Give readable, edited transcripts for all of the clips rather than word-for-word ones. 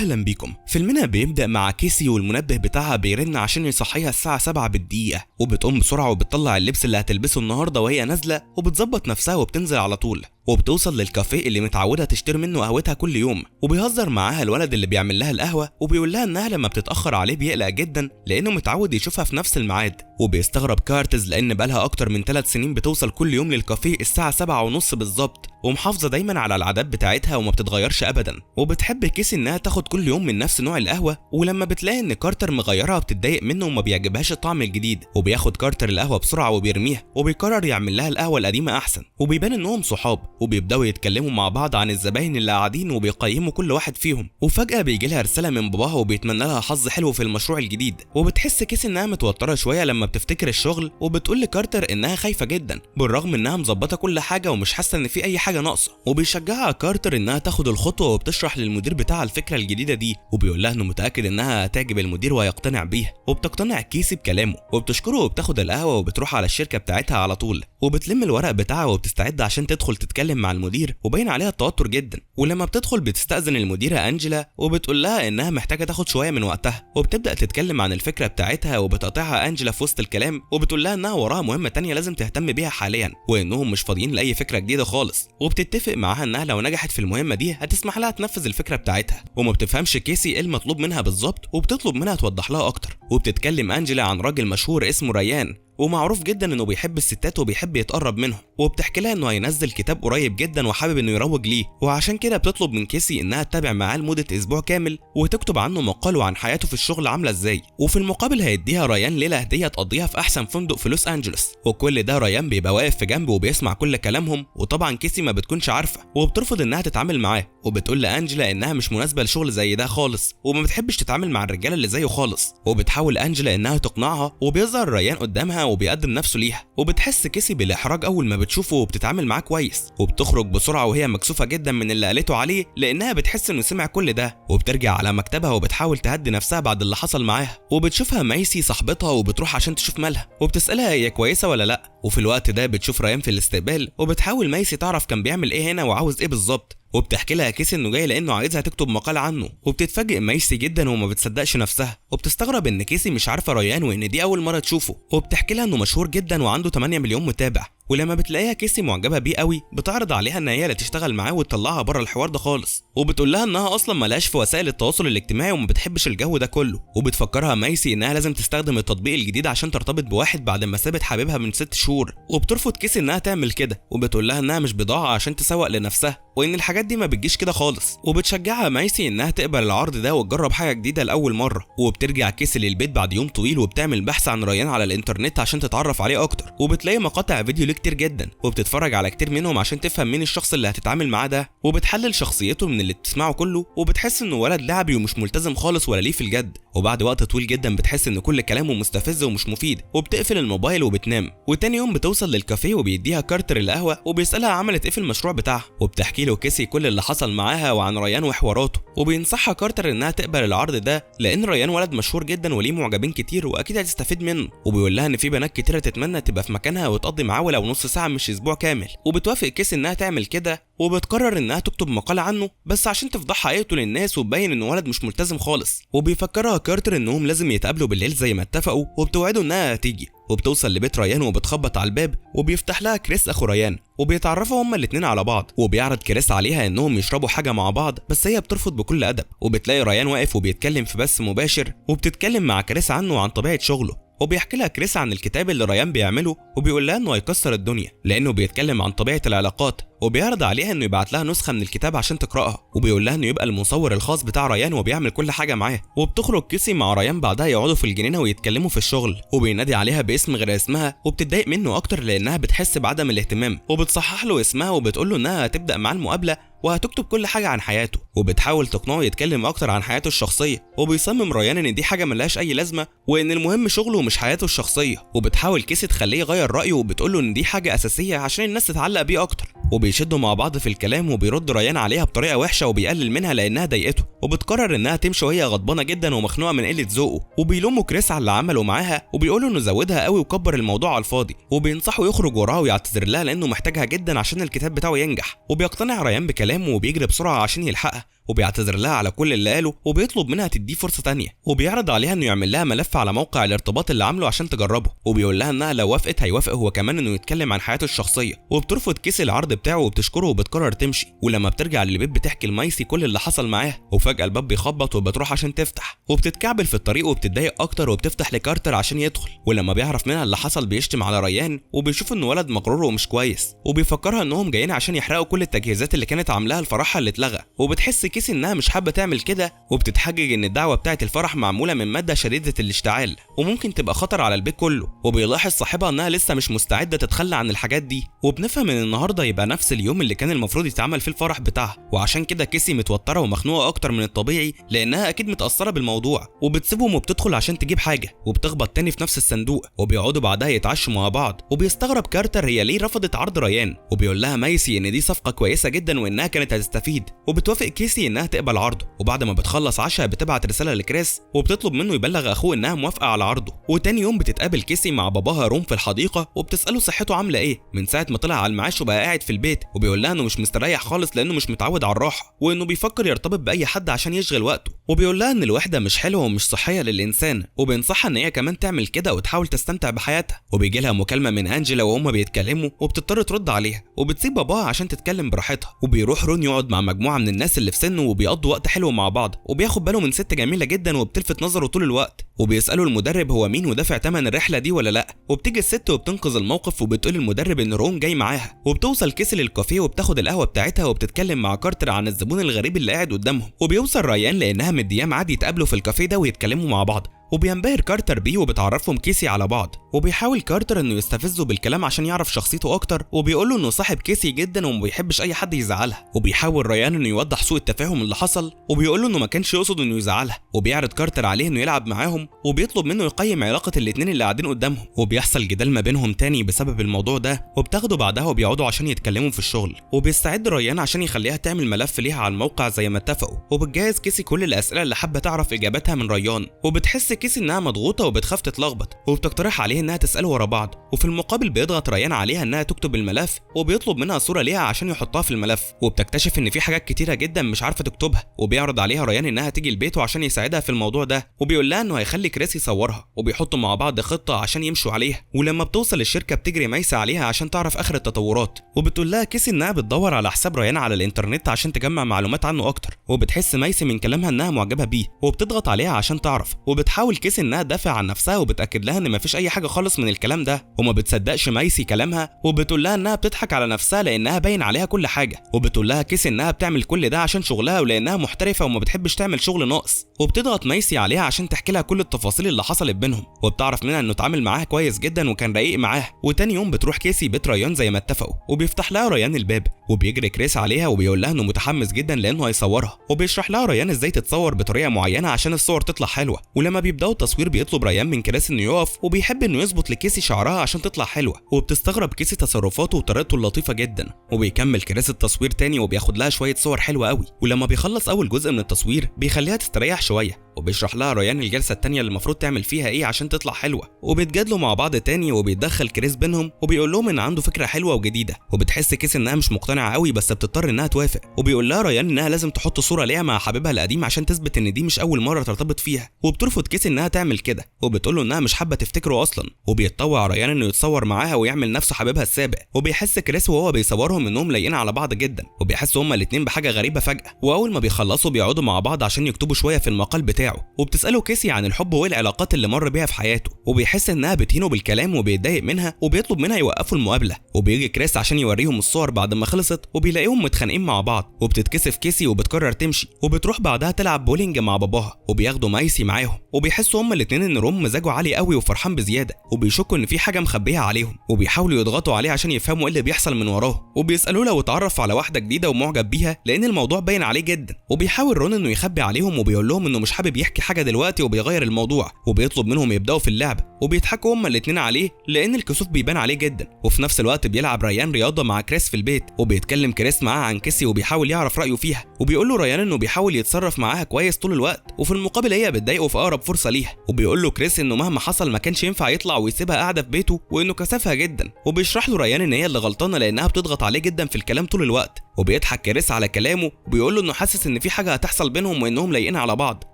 أهلا بيكم. فيلمنا بيبدأ مع كيسي والمنبه بتاعها بيرن عشان يصحيها الساعة 7 بالدقيقة، وبتقوم بسرعة وبتطلع اللبس اللي هتلبسه النهاردة وهي نازلة، وبتظبط نفسها وبتنزل على طول، وبتوصل للكافيه اللي متعودة تشتري منه قهوتها كل يوم. وبيهزر معاها الولد اللي بيعمل لها القهوة، وبيقول لها انها لما بتتأخر عليه بيقلق جدا لانه متعود يشوفها في نفس الميعاد. وبيستغرب كارتز لان بقالها اكتر من 3 سنين بتوصل كل يوم للكافيه الساعة 7:30 بالظبط، ومحافظة دايما على العادات بتاعتها وما بتتغيرش ابدا. وبتحب كيسي انها تاخد كل يوم من نفس نوع القهوة، ولما بتلاقي ان كارتر مغيرها بتتضايق منه وما بيعجبهاش الطعم الجديد، وبياخد كارتر القهوة بسرعة وبيرميها، وبيقرر يعمل لها القهوة القديمة احسن. وبيبان انهم صحاب، وبيبداوا يتكلموا مع بعض عن الزباين اللي قاعدين وبيقيموا كل واحد فيهم. وفجأة بيجي لها رسالة من باباها وبيتمنى لها حظ حلو في المشروع الجديد. وبتحس كيسي انها متوترة شوية لما بتفتكر الشغل، وبتقول لكارتر انها خايفة جدا بالرغم انها مظبطة كل حاجة ومش حاسة ان في اي حاجة ناقصة. وبيشجعها كارتر انها تاخد الخطوة، وبتشرح للمدير بتاعها الفكرة الجديدة دي، وبيقول لها انه متأكد انها هتعجب المدير وهيقتنع بيها. وبتقتنع كيسي بكلامه وبتشكره وبتاخد القهوة وبتروح على الشركة بتاعتها على طول، وبتلم الورق بتاعها وبتستعد عشان تدخل تتكلم مع المدير، وباين عليها التوتر جدا. ولما بتدخل بتستأذن المديرة أنجيلا وبتقول لها انها محتاجة تاخد شوية من وقتها، وبتبدأ تتكلم عن الفكرة بتاعتها، وبتقاطعها أنجيلا في وسط الكلام وبتقول لها انها وراها مهمة تانية لازم تهتم بيها حاليا، وانهم مش فاضيين لأي فكرة جديدة خالص. وبتتفق معاها انها لو نجحت في المهمة دي هتسمح لها تنفذ الفكرة بتاعتها. وما بتفهمش كيسي ايه المطلوب منها بالظبط، وبتطلب منها توضح لها اكتر. وبتتكلم أنجيلا عن راجل مشهور اسمه ريان، ومعروف جدا انه بيحب الستات وبيحب يتقرب منهم، وبتحكي لها انه هينزل كتاب قريب جدا وحابب انه يروج ليه، وعشان كده بتطلب من كيسي انها تتابع معاه لمده اسبوع كامل وتكتب عنه مقال وعن حياته في الشغل عامله ازاي. وفي المقابل هيديها ريان ليله هديه تقضيها في احسن فندق في لوس انجلوس. وكل ده ريان بيبقى واقف في جنبه وبيسمع كل كلامهم، وطبعا كيسي ما بتكونش عارفه وبترفض انها تتعامل معاه، وبتقول لانجيلا انها مش مناسبه لشغل زي ده خالص وما بتحبش تتعامل مع الرجاله اللي زيه خالص. وبتحاول انجيلا انها تقنعها، وبيظهر ريان قدامها وبيقدم نفسه ليها، وبتحس كيسي بالاحراج اول ما بتشوفه وبتتعامل معاه كويس، وبتخرج بسرعه وهي مكسوفه جدا من اللي قالته عليه لانها بتحس انه سمع كل ده. وبترجع على مكتبها وبتحاول تهدي نفسها بعد اللي حصل معاها، وبتشوفها مايسي صاحبتها وبتروح عشان تشوف مالها، وبتسالها هي كويسه ولا لا. وفي الوقت ده بتشوف ريان في الاستقبال، وبتحاول مايسي تعرف كان بيعمل ايه هنا وعاوز ايه بالظبط، وبتحكي لها كيسي انه جاي لانه عايزها تكتب مقال عنه. وبتتفاجئ مايسي جدا وما بتصدقش نفسها، وبتستغرب ان كيسي مش عارفه ريان وان دي اول مره تشوفه، وبتحكي لها انه مشهور جدا وعنده 8 مليون متابع. ولما بتلاقيها كيسي معجبه بيه قوي بتعرض عليها ان هي اللي تشتغل معاه وتطلعها بره الحوار ده خالص، وبتقول لها انها اصلا مالهاش في وسائل التواصل الاجتماعي وما بتحبش الجو ده كله. وبتفكرها مايسي انها لازم تستخدم التطبيق الجديد عشان ترتبط بواحد بعد ما سابت حبيبها من 6 شهور، وبترفض كيسي انها تعمل كده، وبتقول لها انها مش بضاعه عشان تسوق لنفسها وان الحاجات دي ما بتجيش كده خالص. وبتشجعها مايسي انها تقبل العرض ده وتجرب حاجه جديده لاول مره. وبترجع كيسي للبيت بعد يوم طويل وبتعمل بحث عن ريان على الانترنت عشان تتعرف عليه اكتر، وبتلاقي مقاطع فيديو ليه كتير جدا، وبتتفرج على كتير منهم عشان تفهم مين الشخص اللي هتتعامل معاه ده، وبتحلل شخصيته من اللي بتسمعه كله، وبتحس انه ولد لعبي ومش ملتزم خالص ولا ليه في الجد. وبعد وقت طويل جدا بتحس ان كل كلامه مستفز ومش مفيد، وبتقفل الموبايل وبتنام. وتاني يوم بتوصل للكافيه وبيديها كارتر القهوه وبيسالها عملت ايه في المشروع بتاعها، وبتحكي له كيسي كل اللي حصل معاها وعن ريان وحواراته، وبينصحها كارتر انها تقبل العرض ده لان ريان ولد مشهور جدا وليه معجبين كتير واكيد هتستفيد منه. وبيقول لها ان في بنات كتيره تتمنى تبقى في مكانها وتقضي معاه ولو نص ساعه مش اسبوع كامل. وبتوافق كيسي انها تعمل كده، وبتقرر انها تكتب مقال عنه بس عشان تفضحها حقيقته للناس وتبين انه ولد مش ملتزم خالص. وبيفكرها كارتر انهم لازم يتقابلوا بالليل زي ما اتفقوا، وبتوعده انها هتيجي. وبتوصل لبيت ريان وبتخبط على الباب، وبيفتح لها كريس اخو ريان، وبيتعرفوا هما الاتنين على بعض، وبيعرض كريس عليها انهم يشربوا حاجه مع بعض بس هي بترفض بكل ادب. وبتلاقي ريان واقف وبيتكلم في بث مباشر، وبتتكلم مع كريس عنه وعن طبيعه شغله، وبيحكي لها كريس عن الكتاب اللي ريان بيعمله، وبيقول لها انه هيكسر الدنيا لانه بيتكلم عن طبيعه العلاقات، وبيعرض عليها انه يبعت لها نسخه من الكتاب عشان تقراها، وبيقول لها انه يبقى المصور الخاص بتاع ريان وبيعمل كل حاجه معاه. وبتخرج كيسي مع ريان بعدها يقعدوا في الجنينه ويتكلموا في الشغل، وبينادي عليها باسم غير اسمها، وبتتضايق منه اكتر لانها بتحس بعدم الاهتمام، وبتصحح له اسمها وبتقول له انها هتبدا معاه المقابله وهتكتب كل حاجه عن حياته، وبتحاول تقنعه يتكلم اكتر عن حياته الشخصيه. وبيصمم ريان ان دي حاجه ملهاش اي لازمه وان المهم شغله ومش حياته الشخصيه، وبتحاول كيسي تخليه يغير رايه وبتقول له ان دي حاجه اساسيه عشان الناس تتعلق بيه اكتر. وبيشدوا مع بعض في الكلام، وبيرد ريان عليها بطريقه وحشه وبيقلل منها لانها ضايقته، وبتقرر انها تمشي وهي غضبانه جدا ومخنوقه من قله ذوقه. وبيلوموا كريس على اللي عمله معاها، وبيقولوا انه زودها قوي وكبر الموضوع على الفاضي، وبينصحوا يخرج وراها ويعتذر لها لانه محتاجها جدا عشان الكتاب بتاعه ينجح. وبيقتنع ريان بكلامه وبيجري بسرعه عشان يلحقها، وبيعتذر لها على كل اللي قاله وبيطلب منها تديه فرصه تانية، وبيعرض عليها انه يعمل لها ملف على موقع الارتباط اللي عامله عشان تجربه، وبيقول لها انها لو وافقت هيوافق هو كمان انه يتكلم عن حياته الشخصيه، وبترفض كيسي العرض بتاعه وبتشكره وبتقرر تمشي. ولما بترجع للبيت بتحكي لمايسي كل اللي حصل معاها، وفجاه الباب بيخبط وبتروح عشان تفتح، وبتتكعبل في الطريق وبتتضايق اكتر وبتفتح لكارتر عشان يدخل. ولما بيعرف منها اللي حصل بيشتم على ريان، وبيشوف انه ولد مغرور ومش كويس، وبيفكرها انهم جايين عشان يحرقوا كل التجهيزات اللي كانت عاملاها لفرحها اللي اتلغى. وبتحس كيسي انها مش حابه تعمل كده، وبتتحجج ان الدعوه بتاعه الفرح معموله من ماده شديده الاشتعال وممكن تبقى خطر على البيت كله. وبيلاحظ صاحبها انها لسه مش مستعده تتخلى عن الحاجات دي، وبنفهم ان النهارده يبقى نفس اليوم اللي كان المفروض يتعمل فيه الفرح بتاعها، وعشان كده كيسي متوتره ومخنوقه اكتر من الطبيعي لانها اكيد متاثره بالموضوع. وبتسيبهم وبتدخل عشان تجيب حاجه، وبتخبط تاني في نفس الصندوق، وبيقعدوا بعدها يتعشوا مع بعض. وبيستغرب كارتر هي ليه رفضت عرض ريان، وبيقول لها مايسي ان دي صفقه كويسه جدا وانها كانت هتستفيد، وبتوافق كيسي انها تقبل عرضه. وبعد ما بتخلص عشاء بتبعت رساله لكريس وبتطلب منه يبلغ اخوه انها موافقه على عرضه. وتاني يوم بتتقابل كيسي مع باباها روم في الحديقه، وبتساله صحته عامله ايه من ساعه ما طلع على المعاش وبقى قاعد في البيت، وبيقول لها انه مش مستريح خالص لانه مش متعود على الراحه، وانه بيفكر يرتبط باي حد عشان يشغل وقته. وبيقول لها ان الوحده مش حلوه ومش صحيه للانسان، وبينصحها ان هي كمان تعمل كده وتحاول تستمتع بحياتها. وبيجي لها مكالمه من انجيلا وهما بيتكلموا، وبتضطر ترد عليها، وبتسيب باباها عشان تتكلم براحتها. وبيروح رون يقعد مع مجموعه من الناس اللي في سنه، وبيقضوا وقت حلو مع بعض، وبياخد باله من ست جميله جدا وبتلفت نظره طول الوقت. وبيسالوا المدرب هو مين ودافع ثمن الرحله دي ولا لا، وبتيجي الست وبتنقذ الموقف وبتقول المدرب ان رون جاي معاها. وبتوصل كيسي للكافيه وبتاخد القهوه بتاعتها، وبتتكلم مع كارتر عن الزبون الغريب اللي قاعد قدامهم. وبيوصل ريان لانها مدياه ميعاد يتقابلوا في الكافيه ده ويتكلموا مع بعض، وبينبهر كارتر بيه وبتعرفهم كيسي على بعض. وبيحاول كارتر انه يستفزه بالكلام عشان يعرف شخصيته اكتر، وبيقول له انه صاحب كيسي جدا وما بيحبش اي حد يزعلها. وبيحاول ريان انه يوضح سوء التفاهم اللي حصل، وبيقول له انه ما كانش يقصد انه يزعلها. وبيعرض كارتر عليه انه يلعب معاهم، وبيطلب منه يقيم علاقه الاتنين اللي قاعدين قدامهم. وبيحصل جدال ما بينهم تاني بسبب الموضوع ده، وبتاخده بعدها وبيقعدوا عشان يتكلموا في الشغل. وبيستعد ريان عشان يخليها تعمل ملف ليها على الموقع زي ما اتفقوا، وبتجهز كيسي كل الاسئله اللي حابه تعرف اجاباتها من ريان. وبتحس كيسي انها مضغوطه وبتخاف تتلخبط، وبتقترح عليه انها تساله ورا بعض. وفي المقابل بيضغط ريان عليها انها تكتب الملف، وبيطلب منها صوره ليها عشان يحطها في الملف. وبتكتشف ان في حاجات كتيره جدا مش عارفه تكتبها، وبيعرض عليها ريان انها تيجي لبيته عشان يساعدها في الموضوع ده، وبيقول لها انه هيخلي كريس يصورها، وبيحطوا مع بعض خطه عشان يمشوا عليها. ولما بتوصل الشركه بتجري مايسه عليها عشان تعرف اخر التطورات، وبتقول لها كيسي انها بتدور على حساب ريان على الانترنت عشان تجمع معلومات عنه اكتر. وبتحس مايسه من كلامها انها معجبه بيه، وبتضغط عليها عشان تعرف. وبتحاول كيسي انها تدافع عن نفسها وبتاكد لها ان مفيش اي حاجه خالص من الكلام ده، وما بتصدقش مايسي كلامها، وبتقول لها انها بتضحك على نفسها لانها باين عليها كل حاجه. وبتقول لها كيسي انها بتعمل كل ده عشان شغلها ولانها محترفه وما بتحبش تعمل شغل ناقص. وبتضغط مايسي عليها عشان تحكي لها كل التفاصيل اللي حصلت بينهم، وبتعرف منها انه اتعامل معاها كويس جدا وكان رقيق معاها. وتاني يوم بتروح كيسي بيت ريان زي ما اتفقوا، وبيفتح لها ريان الباب، وبيجري كريس عليها وبيقول لها انه متحمس جدا لانه هيصورها، وبيشرح لها ريان ازاي تتصور بطريقه معينه عشان الصور تطلع حلوه. ولما بيبداوا التصوير بيطلب ريان من كريس انه يقف، وبيحب انه يظبط لكيسي شعرها عشان تطلع حلوه. وبتستغرب كيسي تصرفاته وطريقته اللطيفه جدا. وبيكمل كريس التصوير تاني وبياخد لها شويه صور حلوه قوي. ولما بيخلص اول جزء من التصوير بيخليها تستريح شويه، وبيشرح لها ريان الجلسه التانيه اللي المفروض تعمل فيها ايه عشان تطلع حلوه. وبيتجادلوا مع بعض تاني، وبيتدخل كريس بينهم وبيقول لهم ان عنده فكره حلوه وجديده. وبتحس كيسي انها مش مقتنعه قوي بس بتضطر انها توافق. وبيقول لها ريان انها لازم تحط صوره ليها مع حبيبها القديم عشان تثبت ان دي مش اول مره ترتبط فيها. وبترفض كيسي انها تعمل كده، وبتقول له انها مش حابه تفتكره اصلا. وبيتطوع ريان انه يتصور معاها ويعمل نفسه حبيبها السابق. وبيحس كريس وهو بيصورهم انهم لايقين على بعض جدا، وبيحسوا هما الاثنين بحاجه غريبه فجاه. واول ما بيخلصوا بيقعدوا مع بعض عشان يكتبوا شويه في المقال بتاعه. وبتساله كيسي عن الحب وايه العلاقات اللي مر بيها في حياته، وبيحس انها بتهينه بالكلام وبيتضايق منها، وبيطلب منها يوقفوا المقابله. وبيجي كريس عشان يوريهم الصور بعد ما خلصت، وبيلاقيهم متخانقين مع بعض. وبتتكسف كيسي وبتقرر تمشي، وبتروح بعدها تلعب بولينج مع باباها، وبياخدوا مايسي معاهم. وبيحسوا هما الاثنين ان روم مزاجه عالي قوي وفرحان بزياده، وبيشكوا ان في حاجه مخبيه عليهم، وبيحاولوا يضغطوا عليه عشان يفهموا ايه اللي بيحصل من وراه. وبيسالوه لو اتعرف على واحده جديده ومعجب بيها لان الموضوع باين عليه جدا. وبيحاول رون انه يخبي عليهم، وبيقول لهم انه مش حابب يحكي حاجه دلوقتي، وبيغير الموضوع. وبيطلب منهم يبداوا في اللعب، وبيضحكوا هما الاثنين عليه لان الكسوف بيبان عليه جدا. وفي نفس الوقت بيلعب ريان رياضه مع كريس في البيت، وبيتكلم كريس معاه عن كيسي وبيحاول يعرف رايه فيها. وبيقول له ريان انه بيحاول يتصرف معاها كويس طول الوقت، وفي المقابل هي بتضايقه في اقرب فرصه ليها. وبيقول له كريس انه مهما حصل ما كانش ينفع يطلع ويسيبها قاعده في بيته، وانه كسفها جدا. وبيشرح له ريان ان هي اللي غلطانه لانها بتضغط عليه جدا في الكلام طول الوقت. وبيضحك كريس على كلامه وبيقول له انه حاسس ان في حاجه هتحصل بينهم وانهم لايقين على بعض،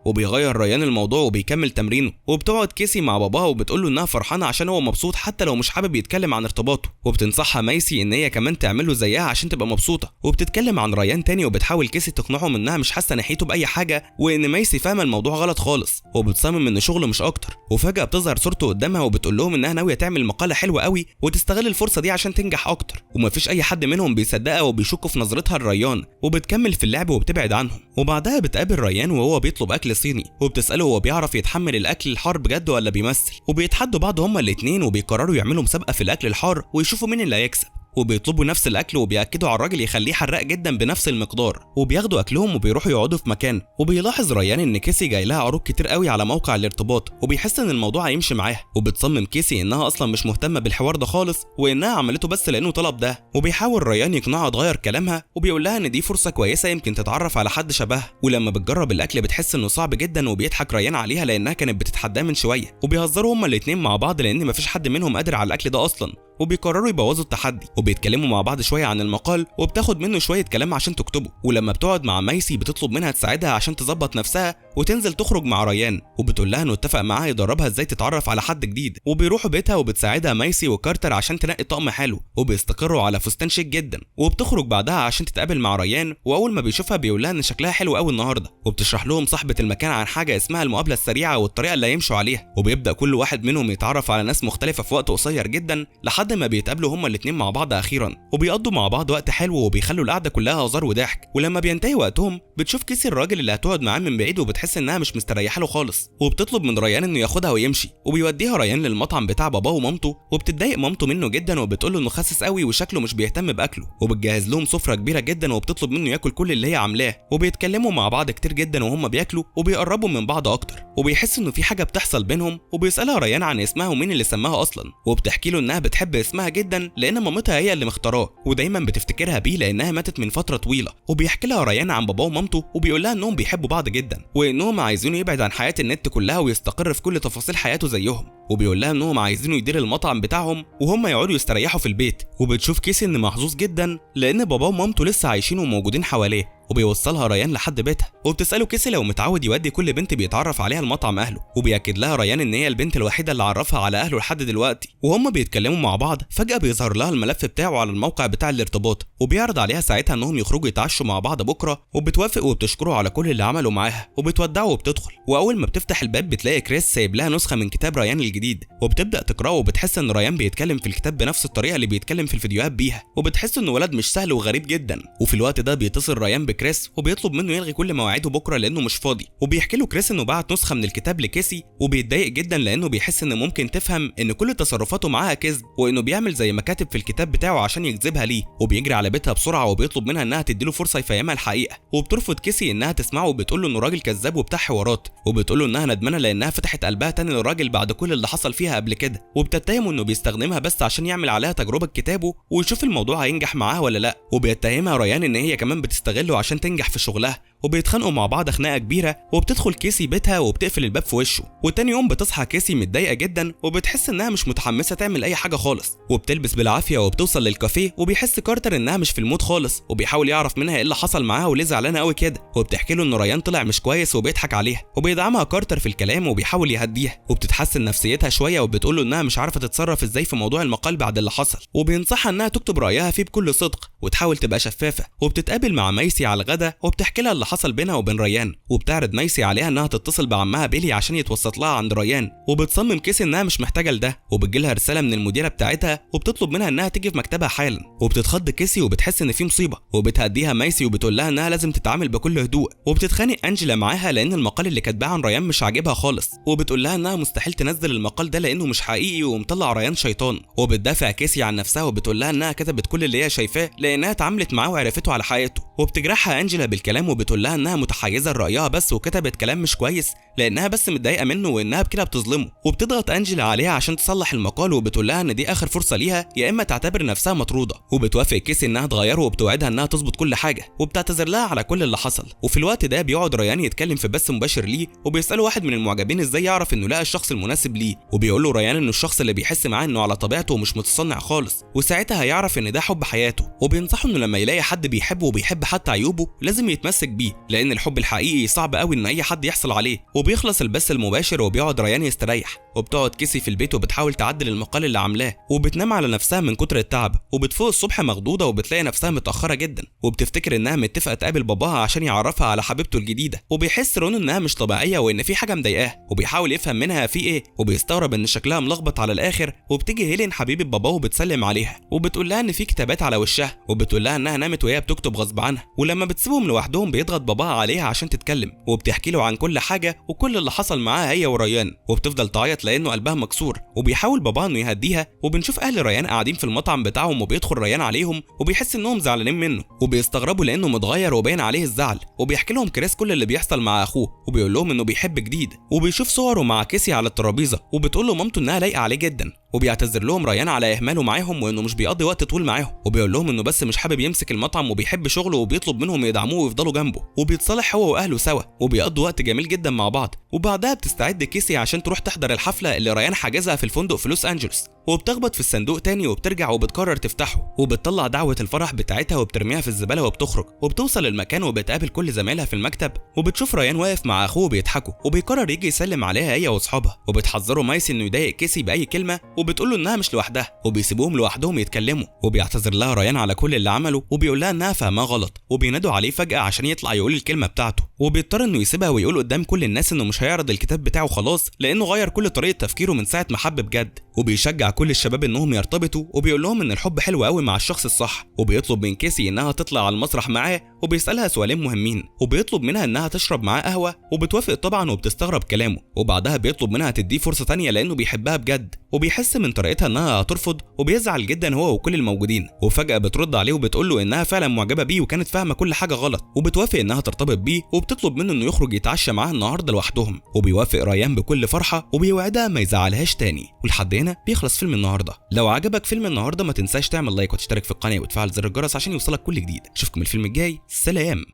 وبيغير ريان الموضوع وبيكمل تمرينه. وبتقعد كيسي مع باباها وبتقول له انها فرحانه عشان هو مبسوط حتى لو مش حابب يتكلم عن ارتباطه، وبتنصحها مايسي ان هي كمان تعمل له زيها عشان تبقى مبسوطه. وبتتكلم عن ريان تاني وبتحاول كيسي تقنعهم انها مش حاسه ناحيته باي حاجه وان مايسي فاهمه الموضوع غلط خالص، وبتصمم ان شغله مش اكتر. وفجاه بتظهر صورته قدامها وبتقول لهم انها ناويه تعمل مقاله حلوه قوي وتستغل الفرصه دي عشان تنجح اكتر، ومفيش اي حد منهم بيصدقها وبيشكوا في نظرتها لريان، وبتكمل في اللعب وبتبعد عنهم. وبعدها بتقابل ريان وهو بيطلب اكل صيني وبتساله هو بيعرف يتحمل الاكل الحار بجد ولا بيمثل، وبيتحدوا بعض هما الاتنين وبيقرروا يعملوا مسابقه في الاكل الحار ويشوفوا مين اللي هيكسب. وبيطلبوا نفس الاكل وبياكدوا على الراجل يخليه حراق جدا بنفس المقدار، وبياخدوا اكلهم وبيروحوا يقعدوا في مكان. وبيلاحظ ريان ان كيسي جاي لها عروض كتير قوي على موقع الارتباط، وبيحس ان الموضوع هيمشي معاها. وبتصمم كيسي انها اصلا مش مهتمه بالحوار ده خالص وانها عملته بس لانه طلب ده. وبيحاول ريان يقنعها تغير كلامها وبيقول لها ان دي فرصه كويسه يمكن تتعرف على حد شبهها. ولما بتجرب الاكل بتحس انه صعب جدا وبيضحك ريان عليها لانها كانت بتتحداه من شويه، وبيهزروا هما الاتنين مع بعض لان مفيش حد منهم قادر على الاكل ده اصلا، وبيقرروا يبوظوا التحدي. وبيتكلموا مع بعض شويه عن المقال وبتاخد منه شويه كلام عشان تكتبه. ولما بتقعد مع مايسي بتطلب منها تساعدها عشان تظبط نفسها وتنزل تخرج مع ريان، وبتقول لها انه اتفق معاها يدربها ازاي تتعرف على حد جديد. وبيروحوا بيتها وبتساعدها مايسي وكارتر عشان تنقي طقم حلو، وبيستقروا على فستان شيك جدا. وبتخرج بعدها عشان تتقابل مع ريان، واول ما بيشوفها بيقول لها ان شكلها حلو قوي النهارده، وبتشرح لهم صاحبه المكان عن حاجه اسمها المقابله السريعه والطريقه اللي هيمشوا عليها. وبيبدا كل واحد منهم يتعرف على ناس مختلفه في وقت قصير جدا لحد ما بيتقابلوا هما الاتنين مع بعض اخيرا، وبيقضوا مع بعض وقت حلو وبيخلوا القعده كلها هزار وضحك. ولما بينتهي وقتهم بتشوف كيسي الراجل اللي هتقعد معاه من بعيد وبتحس انها مش مستريحه له خالص، وبتطلب من ريان انه ياخدها ويمشي. وبيوديها ريان للمطعم بتاع باباه ومامته، وبتتضايق مامته منه جدا وبتقول له انه خاسس قوي وشكله مش بيهتم باكله، وبتجهز لهم سفره كبيره جدا وبتطلب منه ياكل كل اللي هي عاملاه. وبيتكلموا مع بعض كتير جدا وهم بياكلوا وبيقربوا من بعض اكتر، وبيحس انه في حاجه بتحصل بينهم. وبيسالها ريان عن اسمها ومين اللي سماها اصلا، وبتحكي له انها بتحب اسمها جدا لان مامتها هي اللي مختاراه ودايما بتفتكرها بيه لانها ماتت من فتره طويله. وبيحكي لها ريان عن باباه ومامته وبيقول لها انهم بيحبوا بعض جدا وانهم عايزينه يبعد عن حياه النت كلها ويستقر في كل تفاصيل حياته زيهم. وبيقول لها انهم عايزينه يدير المطعم بتاعهم وهم يقعدوا يستريحوا في البيت. وبتشوف كيسي ان محظوظ جدا لان باباه ومامته لسه عايشين وموجودين حواليه، وبيوصلها ريان لحد بيتها. وبتساله كيسي لو متعود يودي كل بنت بيتعرف عليها المطعم اهله، وبياكد لها ريان ان هي البنت الوحيده اللي عرفها على اهله لحد دلوقتي. وهم بيتكلموا مع بعض فجاه بيظهر لها الملف بتاعه على الموقع بتاع الارتباط، وبيعرض عليها ساعتها انهم يخرجوا يتعشوا مع بعض بكره، وبتوافق وبتشكره على كل اللي عمله معاها وبتودعه وبتدخل. واول ما بتفتح الباب بتلاقي كريس سايب لها نسخه من كتاب ريان الجديد، وبتبدا تقراه وبتحس ان ريان بيتكلم في الكتاب بنفس الطريقه اللي بيتكلم في الفيديوهات بيها، وبتحس انه ولد مش سهل وغريب جدا. وفي الوقت ده بيتصل ريان بكريس وبيطلب منه يلغي كل مواعيده بكره لانه مش فاضي، وبيحكي له كريس انه بعت نسخه من الكتاب لكيسي، وبيتضايق جدا لانه بيحس ان ممكن تفهم ان كل تصرفاته معاها كذب، وانه بيعمل زي ما كاتب في الكتاب بتاعه عشان يجذبها ليه. وبيجري على بيتها بسرعه وبيطلب منها انها تديله فرصه يفهمها الحقيقه، وبترفض كيسي انها تسمعه وبتقول له انه راجل كذاب وبتاع حوارات، وبتقول له انها ندمانه لانها فتحت قلبها تاني للراجل بعد كل اللي حصل فيها قبل كده، وبتتهمه انه بيستخدمها بس عشان يعمل عليها تجربه كتابه ويشوف الموضوع هينجح معاها ولا لا. وبيتهمها ريان ان هي كمان بتستغله عشان تنجح في شغلها، وبيتخانقوا مع بعض خناقه كبيره. وبتدخل كيسي بيتها وبتقفل الباب في وشه. وتاني يوم بتصحى كيسي متضايقه جدا وبتحس انها مش متحمسه تعمل اي حاجه خالص، وبتلبس بالعافيه وبتوصل للكافيه. وبيحس كارتر انها مش في المود خالص، وبيحاول يعرف منها ايه اللي حصل معاها وليه زعلانه قوي كده، وبتحكي له ان ريان طلع مش كويس وبيضحك عليها، وبيدعمها كارتر في الكلام وبيحاول يهديها. وبتتحسن نفسيتها شويه وبتقول له انها مش عارفه تتصرف ازاي في موضوع المقال بعد اللي حصل، وبينصحها انها تكتب رايها فيه بكل صدق وتحاول تبقى شفافه. وبتتقابل مع مايسي على الغدا وبتحكي لها اللي حصل بينها وبين ريان، وبتعرض مايسي عليها انها تتصل بعمها بيلي عشان يتوسط لها عند ريان. وبتصمم كيسي انها مش محتاجه لده، وبتجيلها رساله من المديره بتاعتها وبتطلب منها انها تيجي في مكتبها حالا. وبتتخض كيسي وبتحس ان في مصيبه، وبتهديها مايسي وبتقول لها انها لازم تتعامل بكل هدوء. وبتتخانق انجيلا معاها لان المقال اللي كاتباه عن ريان مش عاجبها خالص، وبتقول لها انها مستحيل تنزل المقال ده لانه مش حقيقي ومطلع ريان شيطان. وبتدافع كيسي عن نفسها وبتقول لها انها كتبت كل اللي هي شايفاه لانها اتعاملت معاه وعرفته على حقيقته. وبتجرحها انجيلا بالكلام وبتقول لها انها متحيزه لرايها بس وكتبت كلام مش كويس لانها بس متضايقه منه وانها بكده بتظلمه، وبتضغط انجيلا عليها عشان تصلح المقال وبتقول لها ان دي اخر فرصه ليها يا اما تعتبر نفسها مطروده، وبتوافق كيسي انها تغيره وبتوعدها انها تظبط كل حاجه وبتعتذر لها على كل اللي حصل. وفي الوقت ده بيقعد ريان يتكلم في بث مباشر ليه وبيساله واحد من المعجبين ازاي يعرف انه لقى الشخص المناسب ليه، وبيقول له ريان انه الشخص اللي بيحس معاه انه على طبيعته ومش متصنع خالص وساعتها هيعرف ان ده حب حياته، وبينصحه انه لما يلاقي حد بيحبه وبيحب حتى عيوبه لازم يتمسك بيه لان الحب الحقيقي صعب قوي ان اي حد يحصل عليه. وبيخلص البث المباشر وبيقعد ريان يستريح، وبتقعد كيسي في البيت وبتحاول تعدل المقال اللي عاملاه وبتنام على نفسها من كتر التعب، وبتفوق الصبح مخضوضه وبتلاقي نفسها متاخره جدا وبتفتكر انها متفقه تقابل باباها عشان يعرفها على حبيبته الجديده، وبيحس رون انها مش طبيعيه وان في حاجه مضايقاه وبيحاول يفهم منها في ايه، وبيستغرب ان شكلها ملخبط على الاخر. وبتيجي هيلين حبيبه باباه وبتسلم عليها وبتقول لها ان في كتابات على وشها، وبتقول لها انها نامت وهي بتكتب غصب عنها، ولما بتسيبهم لوحدهم بيضغط باباها عليها عشان تتكلم وبتحكي له عن كل حاجه وكل اللي حصل معاها هي وريان، وبتفضل تعيط لانه قلبها مكسور، وبيحاول باباها انه يهديها. وبنشوف اهل ريان قاعدين في المطعم بتاعهم وبيدخل ريان عليهم وبيحس انهم زعلانين منه وبيستغربوا لانه متغير وباين عليه الزعل، وبيحكي لهم كريس كل اللي بيحصل مع اخوه وبيقول لهم انه بيحب جديد، وبيشوف صوره مع كيسي على الترابيزه وبتقول له مامته انها لايقه عليه جدا، وبيعتذر لهم ريان على اهماله معاهم وانه مش بيقضي وقت طويل معاهم، وبيقول لهم انه بس مش حابب يمسك المطعم وبيحب شغله وبيطلب منهم يدعموه ويفضلوا جنبه، وبيتصالح هو واهله سوا وبيقضوا وقت جميل جدا مع بعض. وبعدها بتستعد كيسي عشان تروح تحضر الحفله اللي ريان حجزها في الفندق في لوس انجلوس، وبتخبط في الصندوق تاني وبترجع وبتقرر تفتحه، وبتطلع دعوه الفرح بتاعتها وبترميها في الزباله وبتخرج، وبتوصل المكان وبتقابل كل زمايلها في المكتب، وبتشوف ريان واقف مع اخوه بيضحكوا، وبيقرر يجي يسلم عليها هي واصحابها، وبتحذره مايسي انه يضايق كيسي باي كلمه وبتقول له انها مش لوحدها، وبيسيبوهم لوحدهم يتكلموا، وبيعتذر لها ريان على كل اللي عمله وبيقول لها انها فاهماه غلط، وبينادوا عليه فجاه عشان يطلع يقول الكلمه بتاعته، وبيضطر انه يسيبها ويقول قدام كل الناس انه مش هيعرض الكتاب بتاعه خلاص لانه غير كل طريقه تفكيره من ساعه ما حب بجد، وبيشجع كل الشباب انهم يرتبطوا وبيقول لهم ان الحب حلو قوي مع الشخص الصح، وبيطلب من كيسي انها تطلع على المسرح معاه وبيسالها سؤالين مهمين، وبيطلب منها انها تشرب معاه قهوه وبتوافق طبعا وبتستغرب كلامه، وبعدها بيطلب منها تديه فرصه تانية لانه بيحبها بجد، وبيحس من طريقتها انها هترفض وبيزعل جدا هو وكل الموجودين، وفجاه بترد عليه وبتقول له انها فعلا معجبه بيه وكانت فاهمه كل حاجه غلط، وبتوافق انها ترتبط بيه وبتطلب منه انه يخرج يتعشى معاها النهارده لوحدهم، وبيوافق ريان بكل فرحه وبيوعدها ما يزعلهاش تاني. ولحد هنا بيخلص فيلم النهارده. لو عجبك فيلم النهارده ما تنساش تعمل لايك وتشترك في القناه وتفعل زر الجرس عشان يوصلك كل جديد. اشوفكم الفيلم الجاي، سلام.